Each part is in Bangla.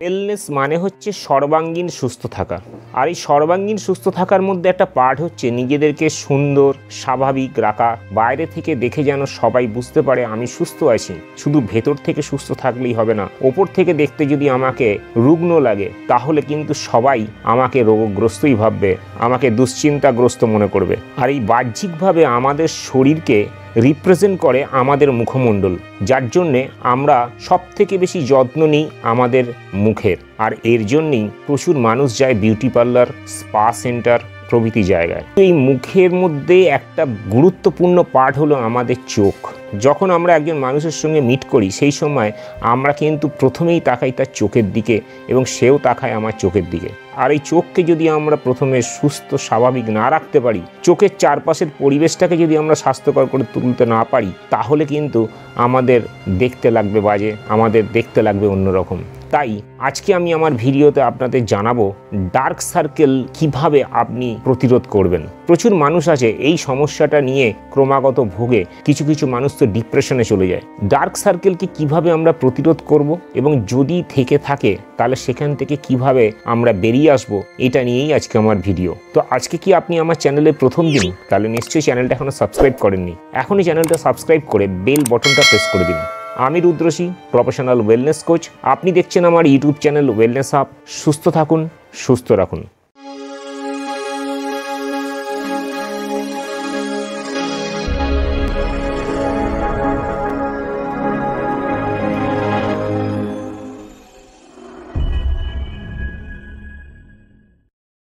ওয়েলনেস মানে হচ্ছে সর্বাঙ্গীন সুস্থ থাকা। আর এই সর্বাঙ্গীন সুস্থ থাকার মধ্যে একটা পার্ট হচ্ছে নিজেদেরকে সুন্দর স্বাভাবিক রাখা। বাইরে থেকে দেখে যেন সবাই বুঝতে পারে আমি সুস্থ আছি। শুধু ভেতর থেকে সুস্থ থাকলেই হবে না, ওপর থেকে দেখতে যদি আমাকে রুগ্ন লাগে তাহলে কিন্তু সবাই আমাকে রোগগ্রস্তই ভাববে, আমাকে দুশ্চিন্তাগ্রস্ত মনে করবে। আর এই বাহ্যিকভাবে আমাদের শরীরকে রিপ্রেজেন্ট করে আমাদের মুখমণ্ডল, যার জন্যে আমরা সব থেকে বেশি যত্ন নিই আমাদের মুখের। আর এর জন্যেই প্রচুর মানুষ যায় বিউটি পার্লার, স্পা সেন্টার প্রভৃতি জায়গায়। এই মুখের মধ্যে একটা গুরুত্বপূর্ণ পার্ট হলো আমাদের চোখ। যখন আমরা একজন মানুষের সঙ্গে মিট করি সেই সময় আমরা কিন্তু প্রথমেই তাকাই তার চোখের দিকে এবং সেও তাকায় আমার চোখের দিকে। আর এই চোখকে যদি আমরা প্রথমে সুস্থ স্বাভাবিক না রাখতে পারি, চোখের চারপাশের পরিবেশটাকে যদি আমরা স্বাস্থ্যকর করে তুলতে না পারি, তাহলে কিন্তু আমাদের দেখতে লাগবে বাজে, আমাদের দেখতে লাগবে অন্যরকম। তাই আজকে আমি আমার ভিডিওতে আপনাদের জানাবো ডার্ক সার্কেল কিভাবে আপনি প্রতিরোধ করবেন। প্রচুর মানুষ আছে এই সমস্যাটা নিয়ে ক্রমাগত ভোগে, কিছু কিছু মানুষ তো ডিপ্রেশনে চলে যায়। ডার্ক সার্কেলকে কিভাবে আমরা প্রতিরোধ করব এবং যদি থেকে থাকে তাহলে সেখান থেকে কিভাবে আমরা বেরিয়ে আসবো, এটা নিয়েই আজকে আমার ভিডিও। তো আজকে কি আপনি আমার চ্যানেলে প্রথম দিন, তাহলে নিশ্চয়ই চ্যানেলটা এখনো সাবস্ক্রাইব করেননি, এখনই চ্যানেলটা সাবস্ক্রাইব করে বেল বটনটা প্রেস করে দিন। আমি রুদ্রসী, প্রফেশনাল ওয়েলনেস কোচ। আপনি দেখছেন আমার ইউটিউব চ্যানেল ওয়েলনেস হাব। সুস্থ থাকুন, সুস্থ রাখুন।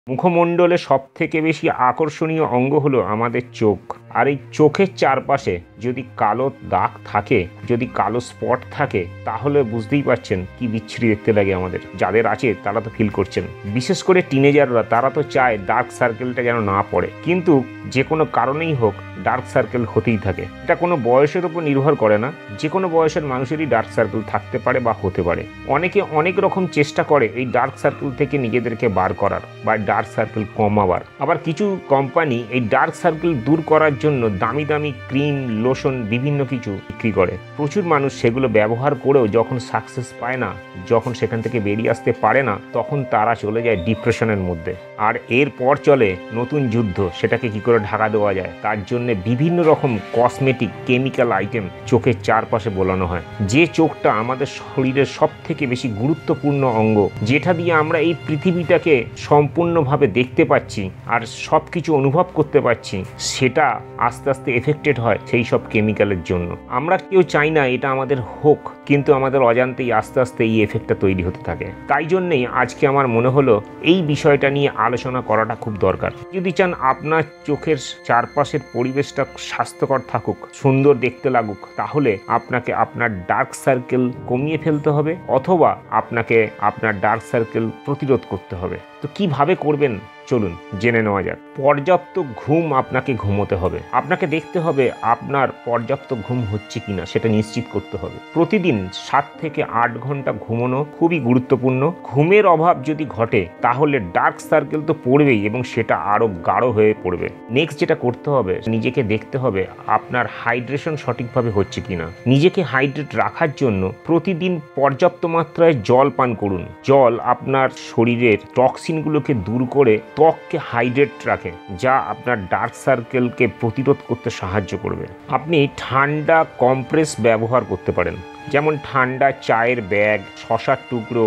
মুখমণ্ডলে সব থেকে বেশি আকর্ষণীয় অঙ্গ হলো আমাদের চোখ। আর এই চোখের চারপাশে যদি কালো দাগ থাকে, যদি কালো স্পট থাকে, তাহলে বুঝতেই পারছেন কি বিচ্ছিরি দেখতে লাগে আমাদের। যাদের আছে তারা তো ফিল করছেন। বিশেষ করে টিনেজাররা, তারা তো চায় ডার্ক সার্কেলটা যেন না পড়ে, কিন্তু যে কোনো কারণেই হোক ডার্ক সার্কেল হতেই থাকে। এটা কোনো বয়সের উপর নির্ভর করে না, যে কোনো বয়সের মানুষেরই ডার্ক সার্কেল থাকতে পারে বা হতে পারে। অনেকে অনেক রকম চেষ্টা করে এই ডার্ক সার্কেল থেকে নিজেদেরকে বার করার বা ডার্ক সার্কেল কমাবার। আবার কিছু কোম্পানি এই ডার্ক সার্কেল দূর করার জন্য দামি দামি ক্রিম, লোশন, বিভিন্ন কিছু বিক্রি করে। প্রচুর মানুষ সেগুলো ব্যবহার করেও যখন সাকসেস পায় না, যখন সেখান থেকে বেরিয়ে আসতে পারে না, তখন তারা চলে যায় ডিপ্রেশনের মধ্যে। আর এরপর চলে নতুন যুদ্ধ, সেটাকে কি করে ঢাকা দেওয়া যায়। তার জন্য বিভিন্ন রকম কসমেটিক, কেমিক্যাল আইটেম চোখের চারপাশে বোলানো হয়। যে চোখটা আমাদের শরীরের সব থেকে বেশি গুরুত্বপূর্ণ অঙ্গ, যেটা দিয়ে আমরা এই পৃথিবীটাকে সম্পূর্ণভাবে দেখতে পাচ্ছি আর সব কিছু অনুভব করতে পারছি, সেটা আস্তে আস্তে এফেক্টেড হয় সেই সব কেমিক্যালের জন্য। আমরা কেউ চাই না এটা আমাদের হোক, কিন্তু আমাদের অজান্তেই আস্তে আস্তে এই এফেক্টটা তৈরি হতে থাকে। তাই জন্যেই আজকে আমার মনে হলো এই বিষয়টা নিয়ে আলোচনা করাটা খুব দরকার। যদি চান আপনার চোখের চারপাশের পরিবেশটা স্বাস্থ্যকর থাকুক, সুন্দর দেখতে লাগুক, তাহলে আপনাকে আপনার ডার্ক সার্কেল কমিয়ে ফেলতে হবে, অথবা আপনাকে আপনার ডার্ক সার্কেল প্রতিরোধ করতে হবে। তো কিভাবে করবেন চলুন জেনে নেওয়া যাক। পর্যাপ্ত ঘুম আপনাকে ঘুমোতে হবে। আপনাকে দেখতে হবে আপনার পর্যাপ্ত ঘুম হচ্ছে কিনা, সেটা নিশ্চিত করতে হবে। প্রতিদিন 7 থেকে 8 ঘন্টা ঘুমানো খুবই গুরুত্বপূর্ণ। ঘুমের অভাব যদি ঘটে তাহলে ডার্ক সার্কেল তো পড়বেই এবং সেটা আরো গাঢ় হয়ে পড়বে। নেক্সট যেটা করতে হবে, নিজেকে দেখতে হবে আপনার হাইড্রেশন সঠিকভাবে হচ্ছে কিনা। নিজেকে হাইড্রেট রাখার জন্য প্রতিদিন পর্যাপ্ত মাত্রায় জল পান করুন। জল আপনার শরীরের টক্সিনগুলোকে দূর করে ত্বককে হাইড্রেট রাখে, যা আপনার ডার্ক সার্কেলকে প্রতিরোধ করতে সাহায্য করবে। আপনি ঠান্ডা কম্প্রেস ব্যবহার করতে পারেন, যেমন ঠান্ডা চায়ের ব্যাগ, শশার টুকরো,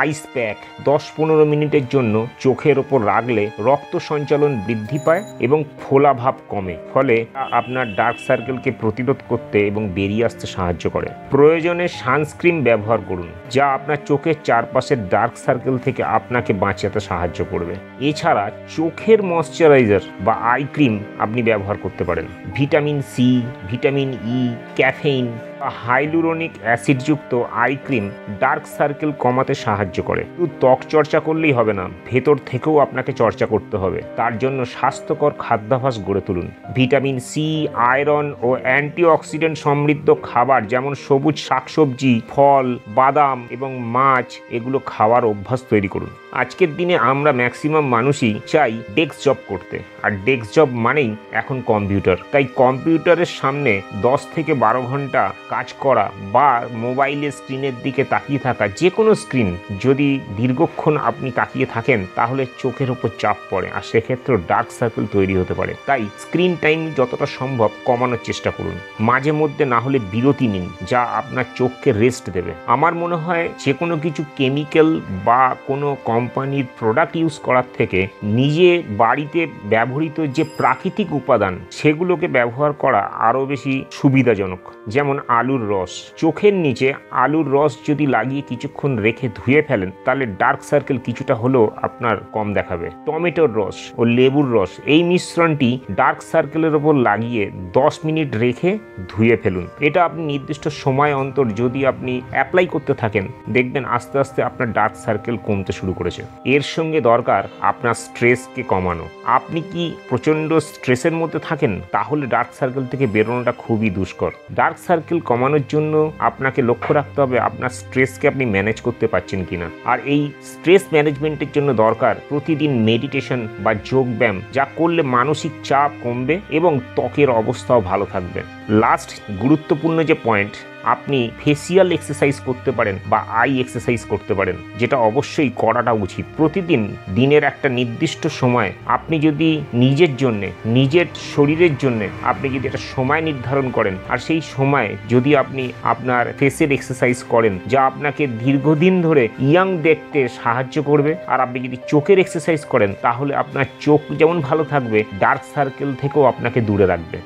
আইস প্যাক 10-15 মিনিটের জন্য চোখের ওপর রাখলে রক্ত সঞ্চালন বৃদ্ধি পায় এবং ফোলা ভাব কমে, ফলে আপনার ডার্ক সার্কেলকে প্রতিরোধ করতে এবং বেরিয়ে আসতে সাহায্য করে। প্রয়োজনে সানস্ক্রিন ব্যবহার করুন, যা আপনার চোখের চারপাশের ডার্ক সার্কেল থেকে আপনাকে বাঁচাতে সাহায্য করবে। এছাড়া চোখের ময়শ্চারাইজার বা আই ক্রিম আপনি ব্যবহার করতে পারেন। Vitamin C, vitamin E, caffeine বা হাইলুরোনিক অ্যাসিডযুক্ত আই ক্রিম ডার্ক সার্কেল কমাতে সাহায্য করে। শুধু ত্বক চর্চা করলেই হবে না, ভেতর থেকেও আপনাকে চর্চা করতে হবে। তার জন্য স্বাস্থ্যকর খাদ্যাভ্যাস গড়ে তুলুন। ভিটামিন সি, আয়রন ও অ্যান্টিঅক্সিডেন্ট সমৃদ্ধ খাবার যেমন সবুজ শাকসবজি, ফল, বাদাম এবং মাছ, এগুলো খাওয়ার অভ্যাস তৈরি করুন। আজকের দিনে আমরা ম্যাক্সিমাম মানুষই চাই ডেস্ক জব করতে, আর ডেস্ক জব মানেই এখন কম্পিউটার। তাই কম্পিউটারের সামনে 10 থেকে 12 ঘন্টা কাজ করা বা মোবাইলের স্ক্রিনের দিকে তাকিয়ে থাকা, যে কোনো স্ক্রিন যদি দীর্ঘক্ষণ আপনি তাকিয়ে থাকেন তাহলে চোখের উপর চাপ পড়ে, আর সেক্ষেত্রে ডার্ক সার্কেল তৈরি হতে পারে। তাই স্ক্রিন টাইম যতটা সম্ভব কমানোর চেষ্টা করুন। মাঝে মধ্যে না হলে বিরতি নিন, যা আপনার চোখকে রেস্ট দেবে। আমার মনে হয় যে কোনো কিছু কেমিক্যাল বা কোনো কোম্পানির প্রোডাক্ট ইউজ করার থেকে নিজে বাড়িতে ব্যবহৃত যে প্রাকৃতিক উপাদান সেগুলোকে ব্যবহার করা আরও বেশি সুবিধাজনক। যেমন আলুর রস, চোখের নিচে আলুর রস যদি লাগিয়ে কিছুক্ষণ রেখে ধুয়ে ফেলেন তাহলে ডার্ক সার্কেল কিছুটা হলেও আপনার কম দেখাবে। টমেটোর রস ও লেবুর রস, এই মিশ্রণটি ডার্ক সার্কেলের ওপর লাগিয়ে 10 মিনিট রেখে ধুয়ে ফেলুন। এটা আপনি নির্দিষ্ট সময় অন্তর যদি আপনি অ্যাপ্লাই করতে থাকেন দেখবেন আস্তে আস্তে আপনার ডার্ক সার্কেল কমতে শুরু করেছে। এর সঙ্গে দরকার আপনার স্ট্রেসকে কমানো। আপনি কি প্রচণ্ড স্ট্রেসের মধ্যে থাকেন? তাহলে ডার্ক সার্কেল থেকে বেরোনোটা খুবই দুষ্কর। ডার্ক সার্কেল কমানোর জন্য আপনাকে লক্ষ্য রাখতে হবে আপনার স্ট্রেসকে আপনি ম্যানেজ করতে পারছেন কিনা। আর এই স্ট্রেস ম্যানেজমেন্টের জন্য দরকার প্রতিদিন মেডিটেশন বা যোগব্যায়াম, যা করলে মানসিক চাপ কমবে এবং ত্বকের অবস্থাও ভালো থাকবে। লাস্ট গুরুত্বপূর্ণ যে পয়েন্ট, আপনি ফেসিয়াল এক্সারসাইজ করতে পারেন বা আই এক্সারসাইজ করতে পারেন, যেটা অবশ্যই করাটা উচিত। প্রতিদিন দিনের একটা নির্দিষ্ট সময় আপনি যদি নিজের জন্য, নিজের শরীরের জন্য আপনি যদি একটা সময় নির্ধারণ করেন, আর সেই সময় যদি আপনি আপনার ফেসের এক্সারসাইজ করেন যা আপনাকে দীর্ঘদিন ধরে ইয়াং দেখতে সাহায্য করবে, আর আপনি যদি চোখের এক্সারসাইজ করেন তাহলে আপনার চোখ যেমন ভালো থাকবে, ডার্ক সার্কেল থেকেও আপনাকে দূরে রাখবে।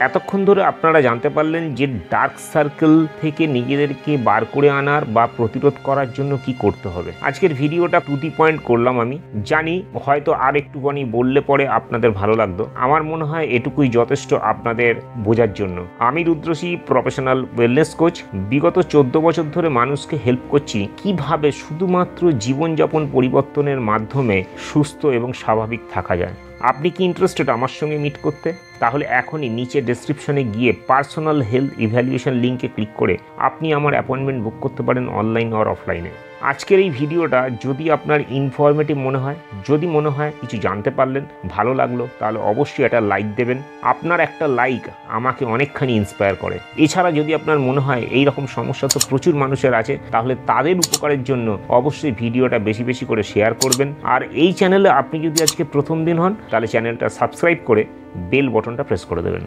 এতক্ষণ ধরে আপনারা জানতে পারলেন যে ডার্ক সার্কেল থেকে নিজেদেরকে বার করে আনার বা প্রতিরোধ করার জন্য কি করতে হবে। আজকের ভিডিওটা টু দি পয়েন্ট করলাম। আমি জানি হয়তো আর একটুখানি বললে পরে আপনাদের ভালো লাগতো। আমার মনে হয় এটুকুই যথেষ্ট আপনাদের বোঝার জন্য। আমি রুদ্রশ্রী, প্রফেশনাল ওয়েলনেস কোচ। বিগত 14 বছর ধরে মানুষকে হেল্প করছি কিভাবে শুধুমাত্র জীবনযাপন পরিবর্তনের মাধ্যমে সুস্থ এবং স্বাভাবিক থাকা যায়। আপনি কি ইন্টারেস্টেড আমার সঙ্গে মিট করতে? তাহলে এখনই নিচে ডেসক্রিপশনে গিয়ে পার্সোনাল হেলথ ইভ্যালুয়েশন লিঙ্কে ক্লিক করে আপনি আমার অ্যাপয়েন্টমেন্ট বুক করতে পারেন, অনলাইন আর অফলাইনে। আজকের এই ভিডিওটা যদি আপনার ইনফরমেটিভ মনে হয়, যদি মনে হয় কিছু জানতে পারলেন, ভালো লাগলো, তাহলে অবশ্যই একটা লাইক দেবেন। আপনার একটা লাইক আমাকে অনেকখানি ইন্সপায়ার করে। এছাড়া যদি আপনার মনে হয় এই রকম সমস্যা তো প্রচুর মানুষের আছে, তাহলে তাদের উপকারের জন্য অবশ্যই ভিডিওটা বেশি বেশি করে শেয়ার করবেন। আর এই চ্যানেলে আপনি যদি আজকে প্রথম দিন হন তাহলে চ্যানেলটা সাবস্ক্রাইব করে বেল বটনটা প্রেস করে দেবেন।